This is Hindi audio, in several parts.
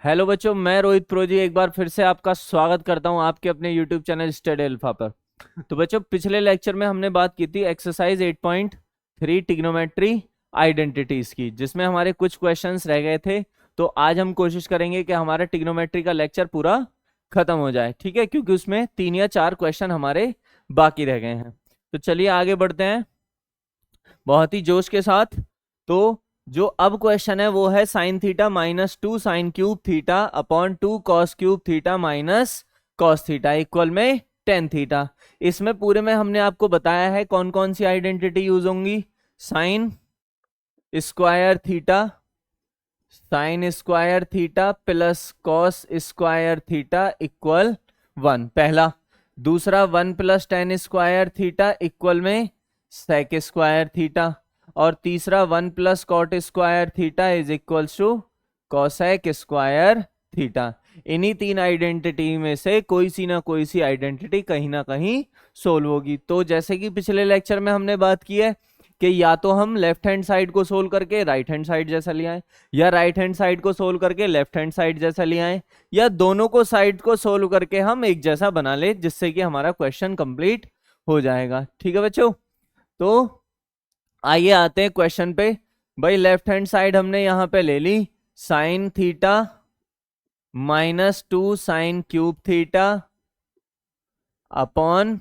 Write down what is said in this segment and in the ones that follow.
हेलो बच्चों, मैं रोहित प्रोजी एक बार फिर से आपका स्वागत करता हूं आपके अपने यूट्यूब चैनल स्टडी अल्फा पर। तो बच्चों, पिछले लेक्चर में हमने बात की थी एक्सरसाइज 8.3 ट्रिग्नोमेट्री आइडेंटिटीज की, जिसमें हमारे कुछ क्वेश्चंस रह गए थे। तो आज हम कोशिश करेंगे कि हमारा ट्रिग्नोमेट्री का लेक्चर पूरा खत्म हो जाए, ठीक है, क्योंकि उसमें 3 या 4 क्वेश्चन हमारे बाकी रह गए हैं। तो चलिए आगे बढ़ते हैं बहुत ही जोश के साथ। तो जो अब क्वेश्चन है वो है sine theta minus 2 sine cube theta upon 2 cos cube theta minus cos theta equal में टेन थीटा। इसमें पूरे में हमने आपको बताया है कौन कौन सी आइडेंटिटी यूज होंगी। Sine square theta, sine square theta plus cos square theta equal 1 पहला। दूसरा 1 plus tan square theta equal में सेक स्क्वायर थीटा। और तीसरा 1 plus cot square theta is equal to cosec square theta. इन्हीं 3 आइडेंटिटी में से कोई सी ना कोई सी आइडेंटिटी कहीं ना कहीं सोल्व होगी। तो जैसे कि पिछले लेक्चर में हमने बात की है कि या तो हम लेफ्ट हैंड साइड को सोल्व करके राइट हैंड साइड जैसा ले आए, या राइट हैंड साइड को सोल्व करके लेफ्ट हैंड साइड जैसा ले आए, या दोनों को साइड को सोल्व करके हम एक जैसा बना ले, जिससे कि हमारा क्वेश्चन कंप्लीट हो जाएगा। ठीक है बच्चों, तो आइए आते हैं क्वेश्चन पे। भाई लेफ्ट हैंड साइड हमने यहां पे ले ली sine theta minus 2 sine cube theta upon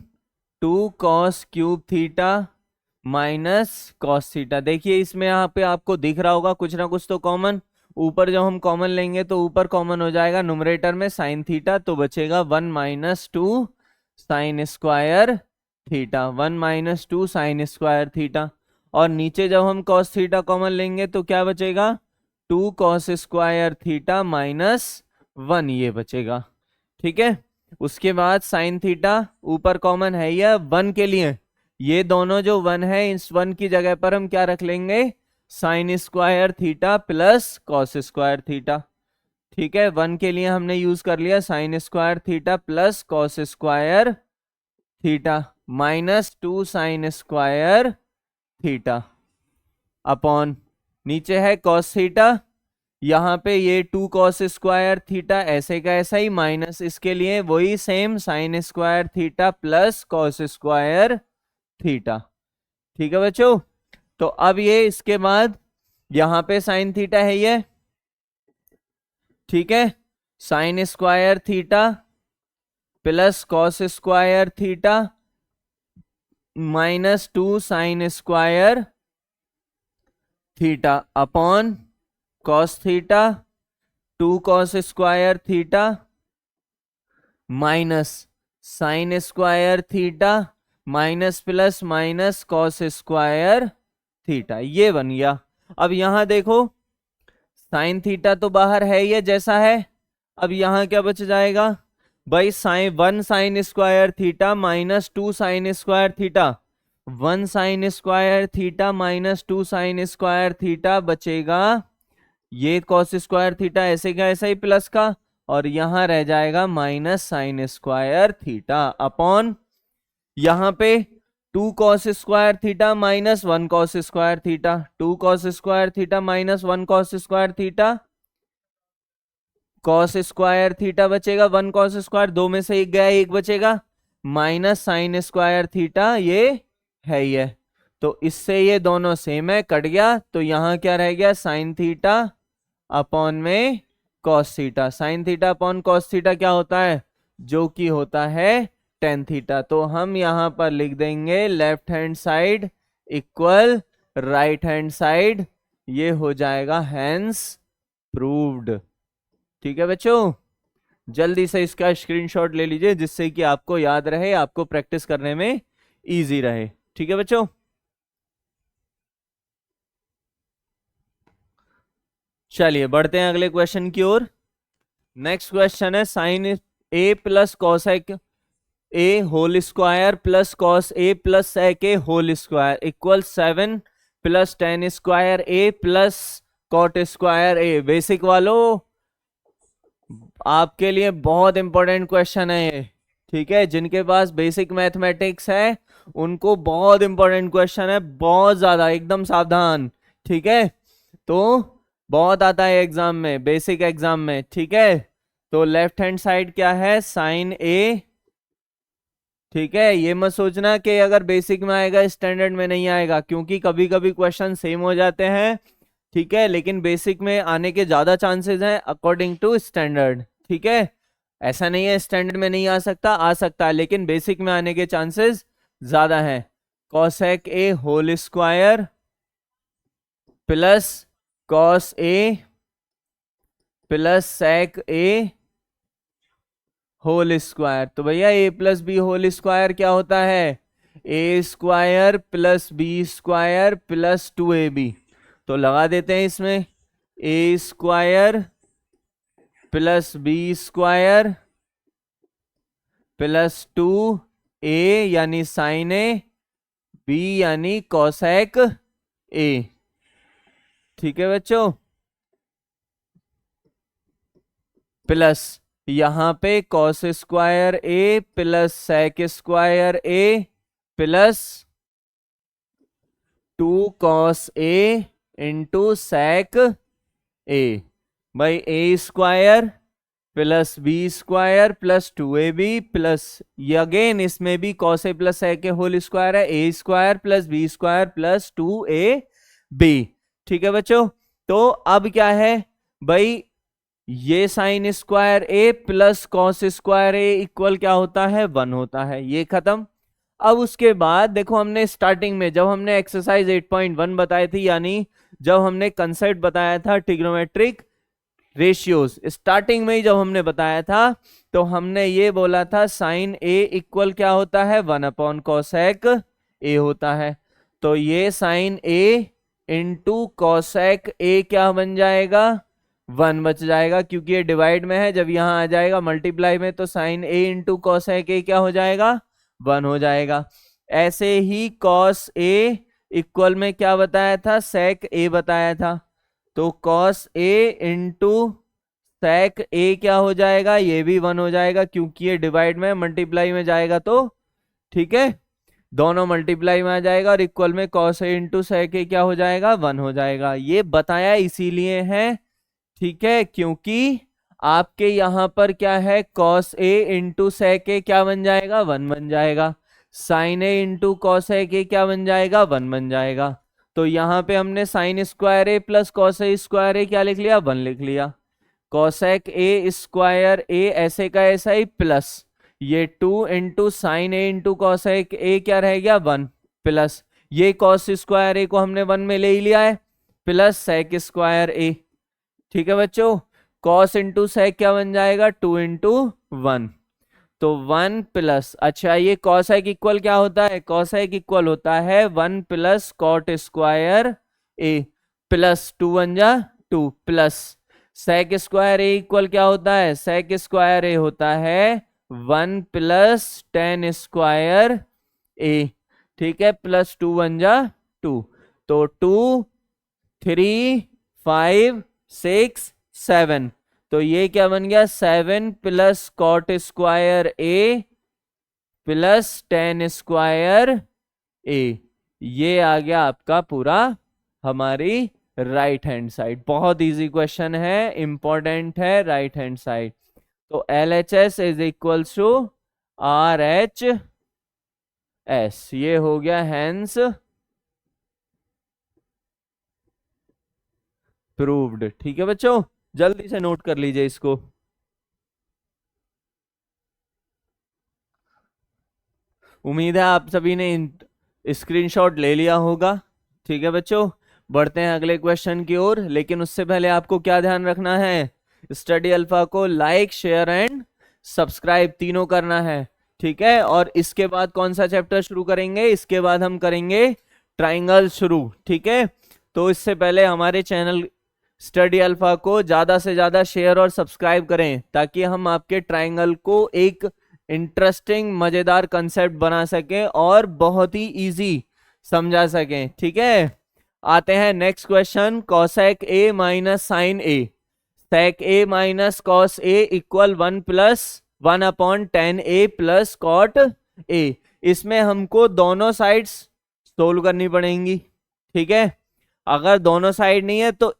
2 cos cube theta minus cos theta. देखिए इसमें यहाँ पे आपको दिख रहा होगा कुछ ना कुछ तो कॉमन। ऊपर जब हम कॉमन लेंगे तो ऊपर कॉमन हो जाएगा न्यूमरेटर में साइन थीटा, तो बचेगा 1 minus 2 sine square theta, 1 minus 2 sine square theta. और नीचे जब हम कॉस थीटा कॉमन लेंगे तो क्या बचेगा 2 कॉस स्क्वायर थीटा माइनस 1, ये बचेगा। ठीक है, उसके बाद साइन थीटा ऊपर कॉमन है या 1 के लिए, ये दोनों जो 1 है इस 1 की जगह पर हम क्या रख लेंगे sign square theta plus cos square theta. ठीक है, 1 के लिए हमने यूज कर लिया sign square theta plus cos square theta minus 2 sine square theta upon नीचे है कॉस थीटा, यहाँ पे ये 2 कॉस स्क्वायर थीटा ऐसे का ऐसा ही, माइनस इसके लिए वही same sign square theta plus cos square theta. ठीक है बच्चों, तो अब ये इसके बाद यहाँ पे साइन थीटा है ये, ठीक है, sign square theta plus cos square theta minus 2 sine square theta upon cos theta 2 cos square theta minus sign square theta minus plus minus cos square theta, ये बन गया। अब यहां देखो साइन थीटा तो बाहर है ये जैसा है, अब यहां क्या बच जाएगा भाई sine 1 sine square theta minus 2 sine square theta, 1 sine square theta minus 2 sine square theta बचेगा ये कॉस स्क्वायर थीटा ऐसे का ऐसा ही प्लस का, और यहां रह जाएगा minus sign square theta upon यहां पे 2 cos square theta minus 1 cos square theta, 2 cos square theta minus 1 cos square theta, cos square theta बचेगा 1 कॉस स्क्वायर, दो में से एक गया एक बचेगा, माइनस साइन स्क्वायर थीटा ये है ये, तो इससे ये दोनों सेम है कट गया, तो यहां क्या रह गया साइन थीटा अपॉन में cos theta. Sine theta upon cos theta क्या होता है, जो कि होता है टेन थीटा। तो हम यहां पर लिख देंगे left hand side equal right hand side, ये हो जाएगा हैंस प्रूव्ड। ठीक है बच्चों, जल्दी से इसका स्क्रीनशॉट ले लीजिए जिससे कि आपको याद रहे, आपको प्रैक्टिस करने में इजी रहे। ठीक है बच्चों, चलिए बढ़ते हैं अगले क्वेश्चन की ओर। नेक्स्ट क्वेश्चन है sine a plus cosec A whole square plus cos A plus sec A whole square equal 7 plus tan square A plus cot square a. Basic वालों आपके लिए बहुत इंपॉर्टेंट क्वेश्चन है ये, ठीक है, जिनके पास बेसिक मैथमेटिक्स है उनको बहुत इंपॉर्टेंट क्वेश्चन है, बहुत ज्यादा, एकदम सावधान। ठीक है, तो बहुत आता है एग्जाम में, बेसिक एग्जाम में, ठीक है। तो लेफ्ट हैंड साइड क्या है, साइन ए, ठीक है। ये मत सोचना कि अगर बेसिक में आएगा स्टैंडर्ड में नहीं आएगा, क्योंकि कभी कभी क्वेश्चन सेम हो जाते हैं, ठीक है, लेकिन बेसिक में आने के ज्यादा चांसेस हैं अकॉर्डिंग टू स्टैंडर्ड, ठीक है। ऐसा नहीं है स्टैंडर्ड में नहीं आ सकता, आ सकता है, लेकिन बेसिक में आने के चांसेस ज्यादा हैं। कॉसेक ए होल स्क्वायर प्लस कॉस ए प्लस सेक ए होल स्क्वायर। तो भैया A plus B whole square क्या होता है, A square plus B square plus 2ab। तो लगा देते हैं इसमें, A square plus B square plus 2a यानी साइन ए, बी यानी कॉसेक ए, ठीक है बच्चों। प्लस यहां पे cos square A plus sec square A plus 2 cos A into sec A. भाई A square plus B square plus 2ab plus, ये अगेन इसमें भी कॉस ए प्लस सेक ए होल स्क्वायर है, A square plus B square plus 2ab, ठीक है बच्चों। तो अब क्या है भाई, ये sine square A plus cos square a equal क्या होता है, 1 होता है, ये खत्म। अब उसके बाद देखो, हमने स्टार्टिंग में जब हमने एक्सरसाइज 8.1 बताई थी, यानी जब हमने कंसेप्ट बताया था ट्रिग्नोमेट्रिक रेशियोज, स्टार्टिंग में ही जब हमने बताया था, तो हमने ये बोला था साइन ए इक्वल क्या होता है, 1 अपॉन कॉसेक ए होता है। तो ये sine a into cosec a क्या बन जाएगा, 1 बच जाएगा, क्योंकि ये डिवाइड में है। जब यहाँ आ जाएगा मल्टीप्लाई में, तो sine a into cosec a क्या हो जाएगा, 1 हो जाएगा। ऐसे ही कॉस ए इक्वल में क्या बताया था, सेक ए बताया था, तो कॉस ए इंटू सेक ए क्या हो जाएगा, ये भी 1 हो जाएगा, क्योंकि ये डिवाइड में, मल्टीप्लाई में जाएगा तो, ठीक है, दोनों मल्टीप्लाई में आ जाएगा, और इक्वल में कॉस ए इंटू सेक ए क्या हो जाएगा, 1 हो जाएगा। ये बताया इसीलिए है, ठीक है, क्योंकि आपके यहां पर क्या है, कॉस ए इंटू सेक ए क्या बन जाएगा, 1 बन जाएगा, sign a into cos A के क्या बन जाएगा, 1 बन जाएगा। तो यहाँ पे हमने साइन स्क्वायर ए प्लस कॉस ए स्क्वायर ए क्या लिख लिया, 1 लिख लिया। कॉसेक ए स्क्वायर ए ऐसे का ऐसा ही प्लस ये 2 into sine a into cosec a क्या रह गया, 1 प्लस ये कॉस स्क्वायर ए को हमने 1 में ले ही लिया है, प्लस सेक स्क्वायर ए, ठीक है बच्चों। कॉस इंटू सेक क्या बन जाएगा, 2 इंटू 1, तो 1 प्लस, अच्छा ये कॉसेक इक्वल क्या होता है, कॉसेक इक्वल होता है 1 प्लस कॉट स्क्वायर ए प्लस 2 1 जा 2 plus sec square a equal क्या होता है, सेक स्क्वायर ए होता है 1 प्लस टेन स्क्वायर ए, ठीक है, प्लस 2 1 जा 2, तो 2 3 5 6 7, तो ये क्या बन गया, 7 प्लस कॉट स्क्वायर ए प्लस टेन स्क्वायर ए, ये आ गया आपका पूरा हमारी राइट हैंड साइड। बहुत इजी क्वेश्चन है, इंपॉर्टेंट है राइट हैंड साइड। तो LHS is equals to RHS, ये हो गया हैंस प्रूव्ड, ठीक है बच्चों, जल्दी से नोट कर लीजिए इसको। उम्मीद है आप सभी ने स्क्रीनशॉट ले लिया होगा, ठीक है बच्चों। बढ़ते हैं अगले क्वेश्चन की ओर, लेकिन उससे पहले आपको क्या ध्यान रखना है, स्टडी अल्फा को लाइक शेयर एंड सब्सक्राइब तीनों करना है, ठीक है। और इसके बाद कौन सा चैप्टर शुरू करेंगे, इसके बाद हम करेंगे ट्राइंगल शुरू, ठीक है। तो इससे पहले हमारे चैनल स्टडी अल्फा को ज्यादा से ज्यादा शेयर और सब्सक्राइब करें, ताकि हम आपके ट्राइंगल को एक इंटरेस्टिंग मजेदार कंसेप्ट बना सकें और बहुत ही इजी समझा सकें, ठीक है। आते हैं next question, cosec A minus sine A, sec A minus cos a equal 1 plus 1 upon tan a plus cot a. इसमें हमको दोनों साइड्स सोल्व करनी पड़ेंगी, ठीक है। अगर दोनों साइड नहीं है तो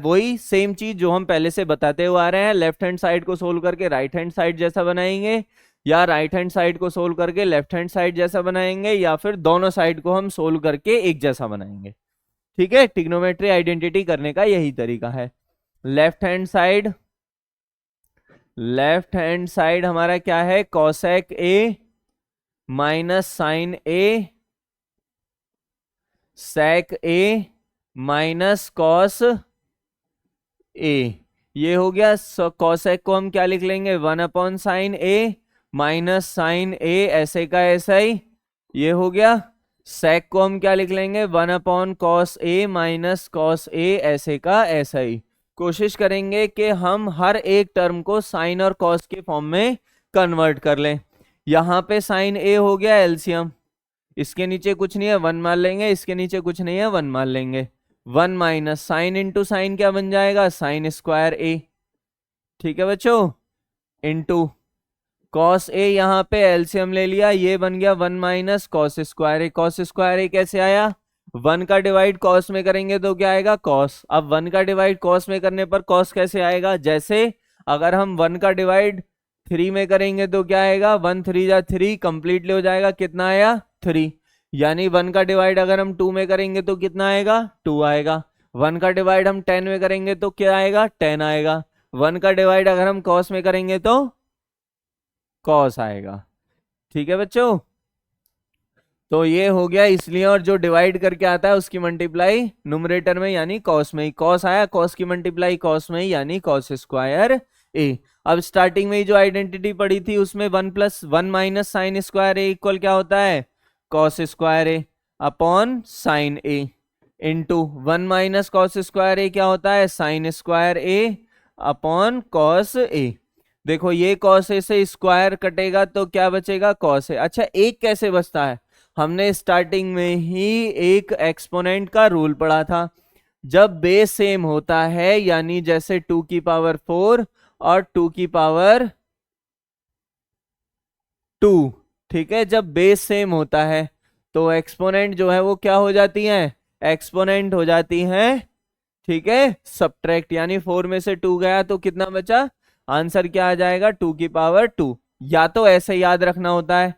वही सेम चीज जो हम पहले से बताते हुए आ रहे हैं, लेफ्ट हैंड साइड को सोल्व करके राइट हैंड साइड जैसा बनाएंगे, या राइट हैंड साइड को सोल्व करके लेफ्ट हैंड साइड जैसा बनाएंगे, या फिर दोनों साइड को हम सोल्व करके एक जैसा बनाएंगे। ठीक है, ट्रिग्नोमेट्री आइडेंटिटी करने का यही तरीका है। लेफ्ट हैंड साइड हमारा क्या है, cosec A minus sine A sec A minus cos A, ये हो गया। कॉसेक को हम क्या लिख लेंगे, 1 साइन ए माइनस साइन ए ऐसे का ऐसा ही, ये हो गया। सेक को हम क्या लिख लेंगे, 1 कॉस ए माइनस कॉस ए ऐसे का ऐसा ही। कोशिश करेंगे कि हम हर एक टर्म को साइन और कॉस के फॉर्म में कन्वर्ट कर लें। यहाँ पे साइन ए हो गया एलसीएम, इसके नीचे कुछ नहीं है 1 मान लेंगे, इसके नीचे कुछ नहीं है 1 मान लेंगे। 1 माइनस साइन इंटू साइन क्या बन जाएगा, साइन स्क्वायर ए। ठीक है बच्चों, इंटू कॉस ए, यहाँ पे एलसीएम ले लिया, ये बन गया 1 माइनस कॉस स्क्वायर ए। कॉस स्क्वायर ए कैसे आया, 1 का डिवाइड कॉस में करेंगे तो क्या आएगा, कॉस। अब 1 का डिवाइड कॉस में करने पर कॉस कैसे आएगा, जैसे अगर हम 1 का डिवाइड 3 में करेंगे तो क्या आएगा, 1 3 जा 3 कंप्लीटली हो जाएगा, कितना आया 3। यानी 1 का डिवाइड अगर हम 2 में करेंगे तो कितना आएगा, 2 आएगा। 1 का डिवाइड हम 10 में करेंगे तो क्या आएगा, 10 आएगा। 1 का डिवाइड अगर हम कॉस में करेंगे तो कॉस आएगा। ठीक है बच्चों, तो ये हो गया इसलिए, और जो डिवाइड करके आता है उसकी मल्टीप्लाई नुमरेटर में यानी कॉस में ही, कॉस आया, कॉस की मल्टीप्लाई कॉस में ही यानी कॉस स्क्वायर ए। अब स्टार्टिंग में ही जो आइडेंटिटी पड़ी थी उसमें 1 minus sign square a equal क्या होता है, cos square a upon sine a, into 1 minus cos square ए क्या होता है, sign square a upon cos ए। देखो ये कॉस ए से स्क्वायर कटेगा तो क्या बचेगा, कॉस ए। अच्छा एक कैसे बचता है, हमने स्टार्टिंग में ही एक एक्सपोनेंट का रूल पढ़ा था, जब बेस सेम होता है यानी जैसे 2 की पावर 4 और 2 की पावर 2, ठीक है, जब बेस सेम होता है तो एक्सपोनेंट जो है वो क्या हो जाती है, एक्सपोनेंट हो जाती है। ठीक है, सब्ट्रैक्ट, यानी 4 में से 2 गया तो कितना बचा, आंसर क्या आ जाएगा, 2 की पावर 2। या तो ऐसे याद रखना होता है,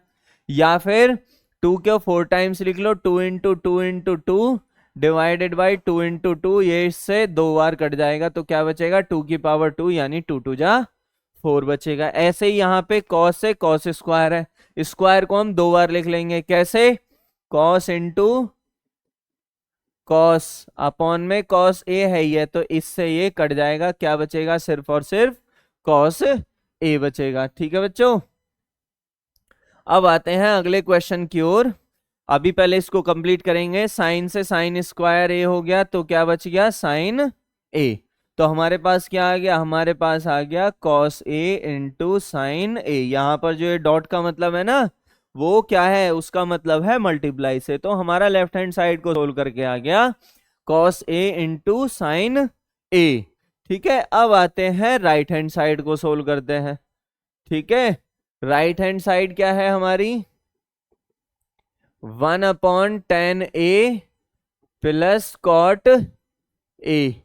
या फिर 2 को 4 टाइम्स लिख लो, 2 into 2 into 2 divided by 2 into 2, ये इससे 2 बार कट जाएगा तो क्या बचेगा, 2 की पावर 2 यानी 2 2 जा 4 बचेगा। ऐसे ही यहाँ पे कॉस से कॉस स्क्वायर है, स्क्वायर को हम 2 बार लिख लेंगे, कैसे, कॉस इंटू कॉस अपॉन में कॉस ए है ये, तो इससे ये कट जाएगा, क्या बचेगा, सिर्फ और सिर्फ कॉस ए बचेगा। ठीक है बच्चों, अब आते हैं अगले क्वेश्चन की ओर। अभी पहले इसको कंप्लीट करेंगे। साइन से साइन स्क्वायर ए हो गया तो क्या बच गया, साइन ए। तो हमारे पास क्या आ गया, हमारे पास आ गया कॉस ए इंटू साइन ए। यहाँ पर जो ये डॉट का मतलब है ना, वो क्या है, उसका मतलब है मल्टीप्लाई से। तो हमारा लेफ्ट हैंड साइड को सोल्व करके आ गया कॉस ए इंटू साइन ए। ठीक है, अब आते हैं राइट हैंड साइड को सोल्व करते हैं। ठीक है, राइट हैंड साइड क्या है हमारी, 1/10 प्लस कॉट ए।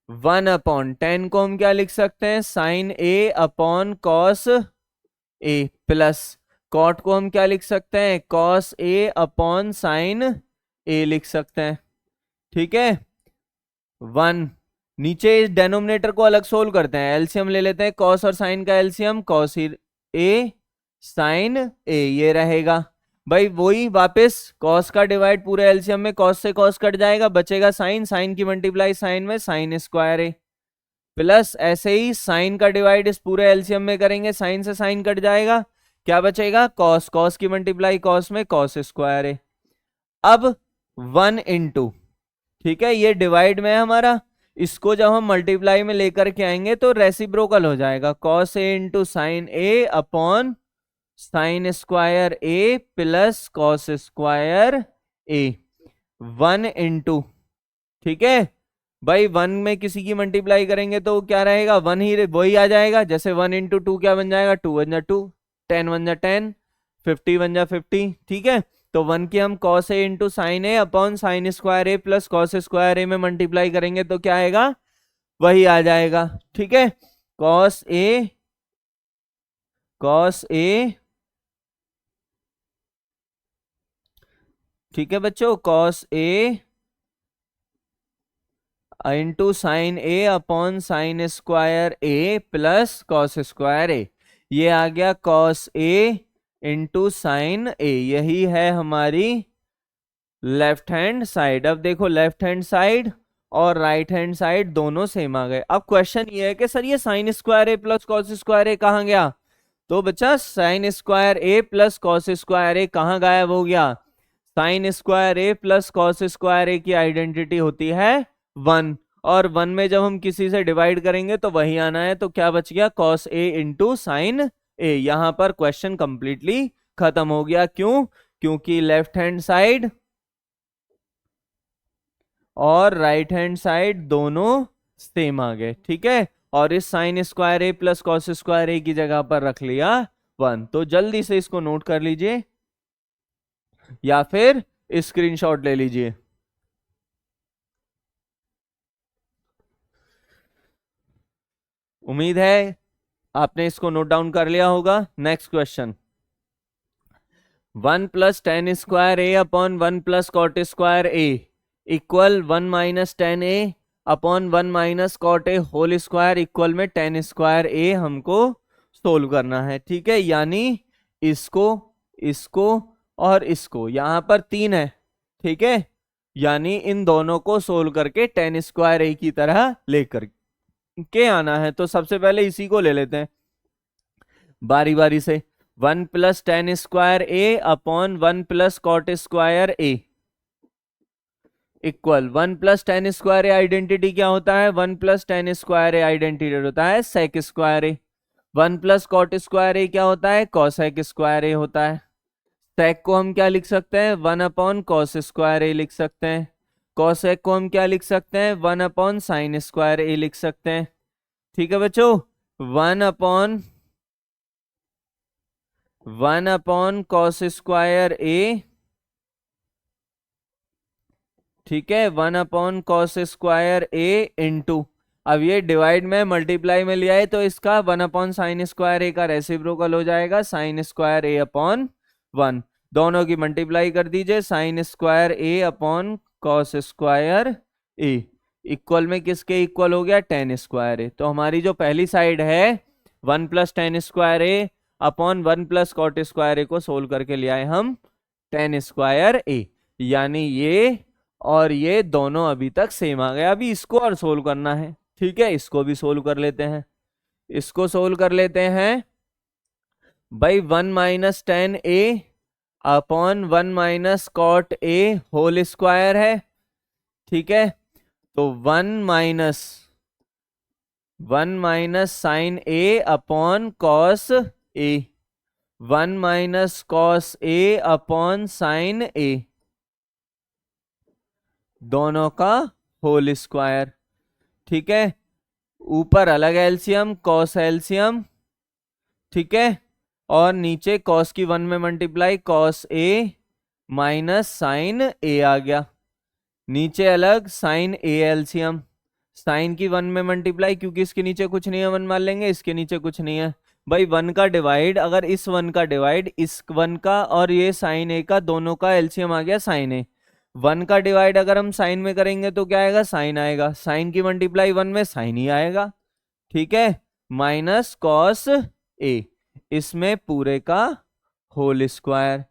1/10 को हम क्या लिख सकते हैं, साइन ए अपॉन कॉस ए, प्लस कॉट को हम क्या लिख सकते हैं, कॉस ए अपॉन साइन ए लिख सकते हैं। ठीक है, 1 नीचे इस डेनोमिनेटर को अलग सोल्व करते हैं, एलसीएम ले लेते हैं, कॉस और साइन का एलसीएम, कॉस ए साइन ए ये रहेगा। भाई वही वापस कॉस का डिवाइड पूरे एलसीएम में, कॉस से कॉस कट जाएगा, बचेगा साइन, साइन की मल्टीप्लाई साइन में साइन स्क्वायर ए, प्लस ऐसे ही साइन का डिवाइड इस पूरे एलसीएम में करेंगे, साइन से साइन कट जाएगा, क्या बचेगा, कॉस, कॉस की मल्टीप्लाई कॉस में कॉस स्क्वायर ए। अब 1 इंटू, ठीक है, ये डिवाइड में है हमारा, इसको जब हम मल्टीप्लाई में लेकर के आएंगे तो रेसिप्रोकल हो जाएगा, cos A into sine A upon sine square A plus cos square A. 1 into, ठीक है भाई, 1 में किसी की मल्टीप्लाई करेंगे तो क्या रहेगा, 1 ही वही आ जाएगा। जैसे 1 इंटू 2 क्या बन जाएगा, 2 1 जा 2, 10 1 जा 10, 50 1 जा 50। ठीक है, तो 1 की हम cos a into sine A upon sine square A plus cos square A में मल्टीप्लाई करेंगे तो क्या आएगा, वही आ जाएगा। ठीक है, cos a, ठीक है बच्चों, cos a into sine A upon sine square A plus cos square ए, ये आ गया cos a into sine A, यही है हमारी लेफ्ट हैंड साइड। अब देखो लेफ्ट हैंड साइड और राइट हैंड साइड दोनों सेम आ गए। अब क्वेश्चन ये है कि सर ये sine square A plus cos square A कहाँ गया, तो बच्चा sine square A plus cos square A कहाँ गायब हो गया, साइन स्क्वायर ए प्लस कॉस स्क्वायर ए की आइडेंटिटी होती है 1, और 1 में जब हम किसी से डिवाइड करेंगे तो वही आना है, तो क्या बच गया कॉस ए इंटू साइन ए। यहां पर क्वेश्चन कंप्लीटली खत्म हो गया। क्यों, क्योंकि लेफ्ट हैंड साइड और राइट हैंड साइड दोनों सेम आ गए। ठीक है, और इस साइन स्क्वायर ए प्लस कॉस स्क्वायर ए की जगह पर रख लिया 1। तो जल्दी से इसको नोट कर लीजिए या फिर स्क्रीनशॉट ले लीजिए। उम्मीद है आपने इसको नोट डाउन कर लिया होगा। Next question, 1 plus tan square a upon 1 plus cot square a equal 1 minus tan a upon 1 minus cot a whole square equal में टेन स्क्वायर ए हमको सोल्व करना है। ठीक है, यानी इसको, इसको और इसको, यहां पर 3 है। ठीक है, यानी इन दोनों को सोल्व करके टेन स्क्वायर ए की तरह लेकर के आना है। तो सबसे पहले इसी को ले लेते हैं बारी बारी से। 1 plus tan square a upon 1 plus cot square a equal 1 plus tan square A identity क्या होता है, 1 प्लस टेन स्क्वायर ए आइडेंटिटी होता है सेक स्क्वायर ए। 1 प्लस कॉट स्क्वायर ए क्या होता है, कॉसेक स्क्वायर ए होता है। सेक को हम क्या लिख सकते हैं, 1 अपॉन कॉस स्क्वायर ए लिख सकते हैं। कॉसेक को हम क्या लिख सकते हैं, 1 अपॉन साइन स्क्वायर ए लिख सकते हैं। ठीक है बच्चों, 1 अपॉन कॉस स्क्वायर ए, ठीक है, 1 अपॉन कॉस स्क्वायर ए इंटू, अब ये डिवाइड में मल्टीप्लाई में लिया है तो इसका 1 अपॉन साइन स्क्वायर ए का रेसिप्रोकल हो जाएगा साइन स्क्वायर ए अपॉन 1। दोनों की मल्टीप्लाई कर दीजिए, sign square a upon cos square a equal में किसके इक्वल हो गया, टेन स्क्वायर ए। तो हमारी जो पहली साइड है 1 plus tan square a upon 1 plus cot square ए को सोल्व करके ले आए हम टेन स्क्वायर ए, यानी ये और ये दोनों अभी तक सेम आ गए। अभी इसको और सोल्व करना है। ठीक है, इसको भी सोल्व कर लेते हैं। इसको सोल्व कर लेते हैं भाई, 1 minus tan a upon 1 minus cot a whole square है। ठीक है, तो 1 minus sine A upon cos a, 1 minus cos a upon sine a, दोनों का होल स्क्वायर। ठीक है, ऊपर अलग एलसीएम कॉस एलसीएम, ठीक है, और नीचे कॉस की 1 में multiply cos A minus sine ए आ गया। नीचे अलग साइन ए एलसीएम, साइन की 1 में मल्टीप्लाई, क्योंकि इसके नीचे कुछ नहीं है 1 मान लेंगे, इसके नीचे कुछ नहीं है भाई। 1 का डिवाइड, अगर इस 1 का डिवाइड इस 1 का और ये साइन ए का, दोनों का एलसीएम आ गया साइन ए। 1 का डिवाइड अगर हम साइन में करेंगे तो क्या आएगा, साइन आएगा। साइन की मल्टीप्लाई 1 में साइन ही आएगा। ठीक है, माइनस कॉस ए, इसमें पूरे का होल स्क्वायर।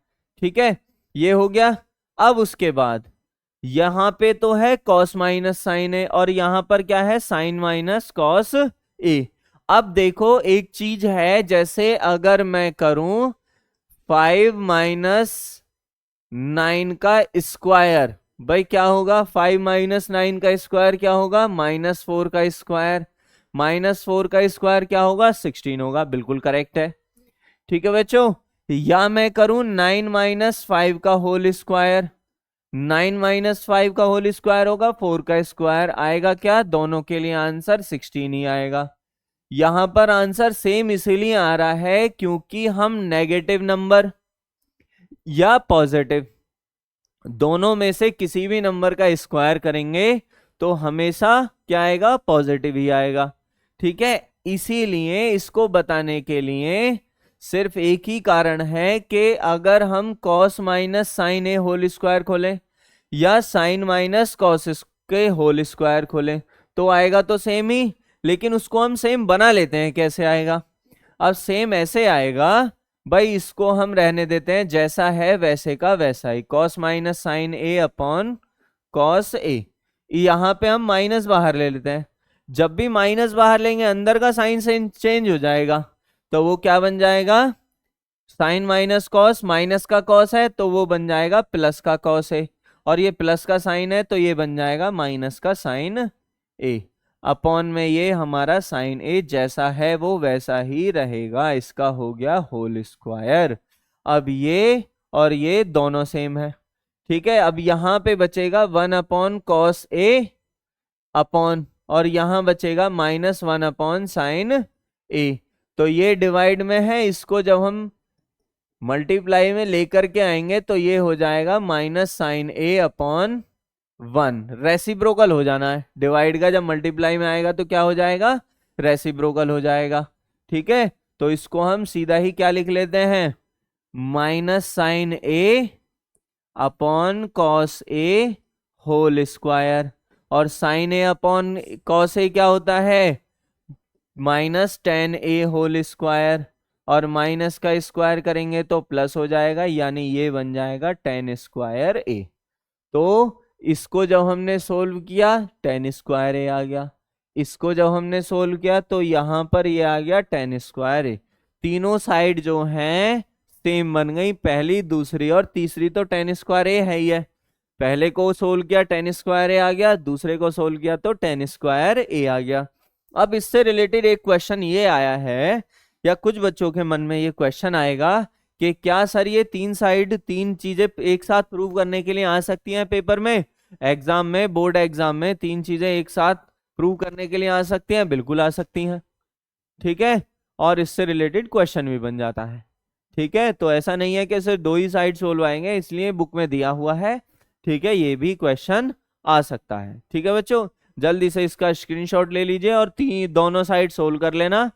ठीक है, ये हो गया। अब उसके बाद यहां पे तो है कॉस माइनस साइन ए और यहां पर क्या है, साइन माइनस कॉस ए। अब देखो एक चीज है, जैसे अगर मैं करूं 5 माइनस 9 का स्क्वायर, भाई क्या होगा, 5 माइनस 9 का स्क्वायर क्या होगा, माइनस 4 का स्क्वायर। माइनस 4 का स्क्वायर क्या होगा, 16 होगा। बिल्कुल करेक्ट है। ठीक है बच्चों, या मैं करूं 9 माइनस 5 का होल स्क्वायर, 9 माइनस 5 का होल स्क्वायर होगा 4 का स्क्वायर, आएगा क्या, दोनों के लिए आंसर 16 ही आएगा। यहां पर आंसर सेम इसीलिए आ रहा है क्योंकि हम नेगेटिव नंबर या पॉजिटिव, दोनों में से किसी भी नंबर का स्क्वायर करेंगे तो हमेशा क्या आएगा, पॉजिटिव ही आएगा। ठीक है, इसीलिए इसको बताने के लिए सिर्फ एक ही कारण है कि अगर हम कॉस माइनस साइन ए होल स्क्वायर खोलें या साइन माइनस कॉस के होल स्क्वायर खोलें तो आएगा तो सेम ही, लेकिन उसको हम सेम बना लेते हैं। कैसे आएगा, अब सेम ऐसे आएगा भाई, इसको हम रहने देते हैं जैसा है वैसे का वैसा ही, कॉस माइनस साइन ए अपॉन कॉस ए। यहां पे हम माइनस बाहर ले लेते हैं, जब भी माइनस बाहर लेंगे अंदर का साइन से चेंज हो जाएगा, तो वो क्या बन जाएगा, साइन माइनस कॉस, माइनस का कॉस है तो वो बन जाएगा प्लस का कॉस है, और ये प्लस का साइन है तो ये बन जाएगा माइनस का साइन ए। अपॉन में ये हमारा साइन ए जैसा है वो वैसा ही रहेगा, इसका हो गया होल स्क्वायर। अब ये और ये दोनों सेम है। ठीक है, अब यहां पे बचेगा 1 अपॉन कॉस ए अपॉन, और यहां बचेगा -1 अपॉन साइन ए। तो ये डिवाइड में है, इसको जब हम मल्टीप्लाई में लेकर के आएंगे तो ये हो जाएगा माइनस साइन ए अपॉन 1, रेसिप्रोकल हो जाना है। डिवाइड का जब मल्टीप्लाई में आएगा तो क्या हो जाएगा, रेसिप्रोकल हो जाएगा। ठीक है, तो इसको हम सीधा ही क्या लिख लेते हैं, माइनस साइन ए अपॉन कॉस ए होल स्क्वायर, और साइन ए अपॉन कॉस ए क्या होता है, माइनस टेन ए होल स्क्वायर, और माइनस का स्क्वायर करेंगे तो प्लस हो जाएगा, यानी ये बन जाएगा टेन स्क्वायर ए। तो इसको जब हमने सोल्व किया टेन स्क्वायर ए आ गया, इसको जब हमने सोल्व किया तो यहां पर ये आ गया टेन स्क्वायर ए। तीनों साइड जो हैं सेम बन गई, पहली दूसरी और तीसरी तो टेन स्क्वायर ए है ही है। पहले को सोल्व किया टेन स्क्वायर ए आ गया, दूसरे को सोल्व किया तो टेन स्क्वायर ए आ गया। अब इससे रिलेटेड एक क्वेश्चन ये आया है, या कुछ बच्चों के मन में ये क्वेश्चन आएगा कि क्या सर ये तीन साइड तीन चीजें एक साथ प्रूव करने के लिए आ सकती हैं पेपर में, एग्जाम में, बोर्ड एग्जाम में तीन चीजें एक साथ प्रूव करने के लिए आ सकती हैं? बिल्कुल आ सकती हैं। ठीक है, और इससे रिलेटेड क्वेश्चन भी बन जाता है। ठीक है, तो ऐसा नहीं है कि सिर्फ दो ही साइड सोल्व आएंगे इसलिए बुक में दिया हुआ है। ठीक है, ये भी क्वेश्चन आ सकता है। ठीक है बच्चों, जल्दी से इसका स्क्रीनशॉट ले लीजिए और दोनों साइड सोल्व कर लेना,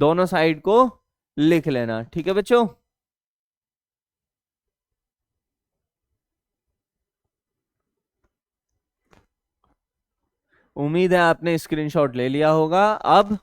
दोनों साइड को लिख लेना। ठीक है बच्चों, उम्मीद है आपने स्क्रीनशॉट ले लिया होगा। अब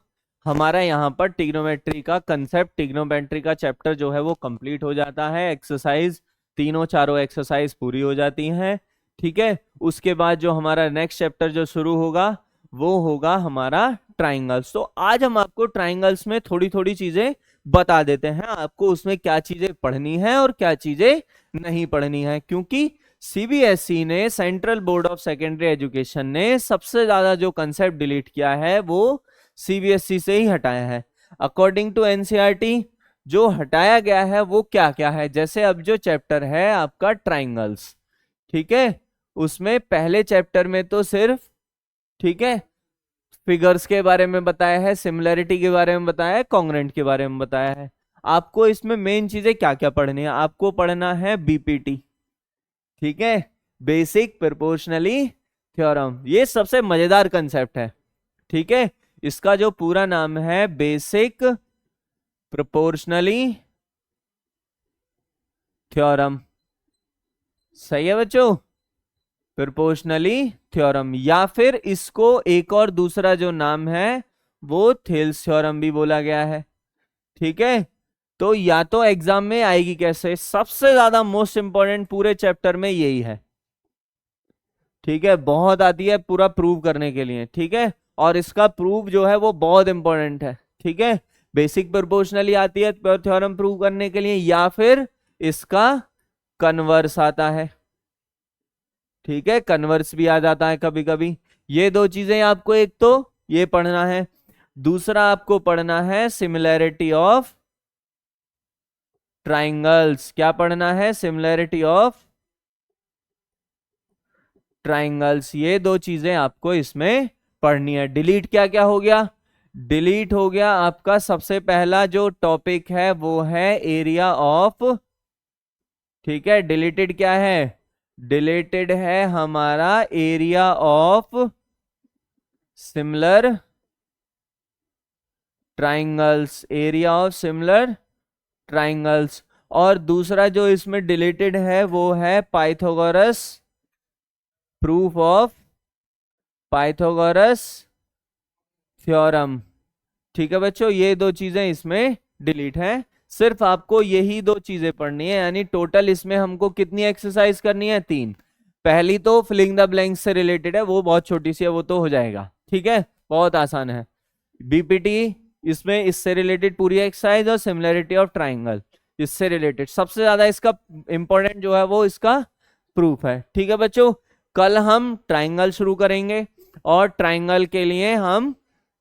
हमारा यहाँ पर टिग्नोमेट्री का कंसेप्ट, टिग्नोमेट्री का चैप्टर जो है वो कंप्लीट हो जाता है। एक्सरसाइज तीनों चारों एक्सरसाइज पूरी हो जाती हैं। ठीक है, उसके बाद जो हमारा नेक्स्ट चैप्टर जो शुरू होगा वो होगा हमारा ट्राइंगल्स। तो आज हम आपको ट्राइंगल्स में थोड़ी थोड़ी चीजें बता देते हैं, आपको उसमें क्या चीजें पढ़नी है और क्या चीजें नहीं पढ़नी है, क्योंकि सीबीएसई ने, central board of secondary education ने सबसे ज्यादा जो कंसेप्ट डिलीट किया है वो सीबीएसई से ही हटाया है। अकॉर्डिंग टू एनसीईआरटी जो हटाया गया है वो क्या क्या है, जैसे अब जो चैप्टर है आपका ट्राइंगल्स, ठीक है, उसमें पहले चैप्टर में तो सिर्फ, ठीक है, फिगर्स के बारे में बताया है, सिमिलैरिटी के बारे में बताया है, कॉन्ग्रुएंट के बारे में बताया है। आपको इसमें मेन चीजें क्या क्या पढ़नी है, आपको पढ़ना है बीपीटी, ठीक है, बेसिक प्रोपोर्शनली थ्योरम। ये सबसे मजेदार कंसेप्ट है। ठीक है, इसका जो पूरा नाम है बेसिक प्रोपोर्शनली थ्योरम। सही है बच्चों, प्रोपोर्शनली थ्योरम, या फिर इसको एक और दूसरा जो नाम है वो थेल्स थ्योरम भी बोला गया है। ठीक है, तो या तो एग्जाम में आएगी कैसे, सबसे ज्यादा मोस्ट इंपॉर्टेंट पूरे चैप्टर में यही है। ठीक है, बहुत आती है पूरा प्रूव करने के लिए। ठीक है, और इसका प्रूफ जो है वो बहुत इंपॉर्टेंट है। ठीक है, बेसिक प्रोपोर्शनली आती है थ्योरम प्रूव करने के लिए, या फिर इसका कन्वर्स आता है। ठीक है, कन्वर्स भी आ जाता है कभी कभी। ये दो चीजें आपको एक तो ये पढ़ना है, दूसरा आपको पढ़ना है सिमिलैरिटी ऑफ ट्राइंगल्स। क्या पढ़ना है, सिमिलैरिटी ऑफ ट्राइंगल्स। ये दो चीजें आपको इसमें पढ़नी है। डिलीट क्या क्या हो गया, डिलीट हो गया आपका सबसे पहला जो टॉपिक है वो है एरिया ऑफ, ठीक है, डिलीटेड क्या है, डिलीटेड है हमारा area of similar triangles, area of similar triangles. और दूसरा जो इसमें डिलीटेड है वो है Pythagoras proof of Pythagoras theorem. ठीक है बच्चों, ये दो चीजें इसमें डिलीट हैं। सिर्फ आपको यही दो चीजें पढ़नी है, यानी टोटल इसमें हमको कितनी एक्सरसाइज करनी है, 3। पहली तो फिलिंग द ब्लैंक्स से रिलेटेड है, वो बहुत छोटी सी है, वो तो हो जाएगा, ठीक है, बहुत आसान है। बीपीटी इसमें इससे रिलेटेड पूरी एक्सरसाइज, और सिमिलरिटी ऑफ ट्राइंगल इससे रिलेटेड सबसे ज्यादा इसका इंपॉर्टेंट जो है वो इसका प्रूफ है। ठीक है बच्चों, कल हम ट्राइंगल शुरू करेंगे और ट्राइंगल के लिए हम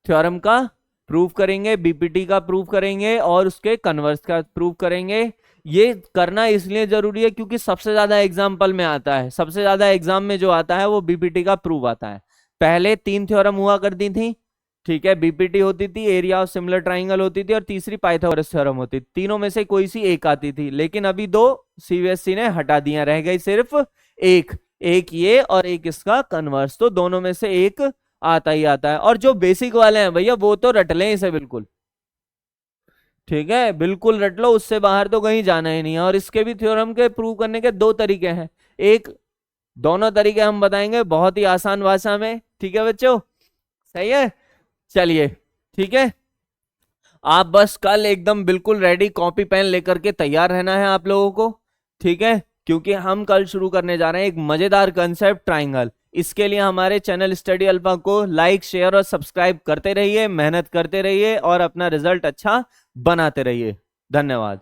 थ्योरम का प्रूफ करेंगे, बीपीटी का प्रूफ करेंगे और उसके कन्वर्स का प्रूफ करेंगे। ये करना इसलिए जरूरी है क्योंकि सबसे ज्यादा एग्जाम्पल में आता है, सबसे ज्यादा एग्जाम में जो आता है वो बीपीटी का प्रूफ आता है। पहले 3 थ्योरम हुआ करती थी, ठीक है, बीपीटी होती थी, एरिया ऑफ सिमिलर ट्राइंगल होती थी, और तीसरी पाइथागोरस थ्योरम होती थी। तीनों में से कोई सी एक आती थी, लेकिन अभी 2 सीबीएसई ने हटा दिया, रह गई सिर्फ एक ये और एक इसका कन्वर्स। तो दोनों में से एक आता ही आता है। और जो बेसिक वाले हैं भैया वो तो रट लें इसे बिल्कुल, ठीक है, बिल्कुल रट लो, उससे बाहर तो कहीं जाना ही नहीं है। और इसके भी थ्योरम के प्रूव करने के 2 तरीके हैं, एक दोनों तरीके हम बताएंगे बहुत ही आसान भाषा में। ठीक है बच्चों, सही है, चलिए ठीक है, आप बस कल एकदम बिल्कुल रेडी कॉपी पेन लेकर के तैयार रहना है आप लोगों को, ठीक है, क्योंकि हम कल शुरू करने जा रहे हैं एक मजेदार कंसेप्ट ट्राइंगल। इसके लिए हमारे चैनल स्टडी अल्फा को लाइक, शेयर और सब्सक्राइब करते रहिए, मेहनत करते रहिए और अपना रिजल्ट अच्छा बनाते रहिए। धन्यवाद।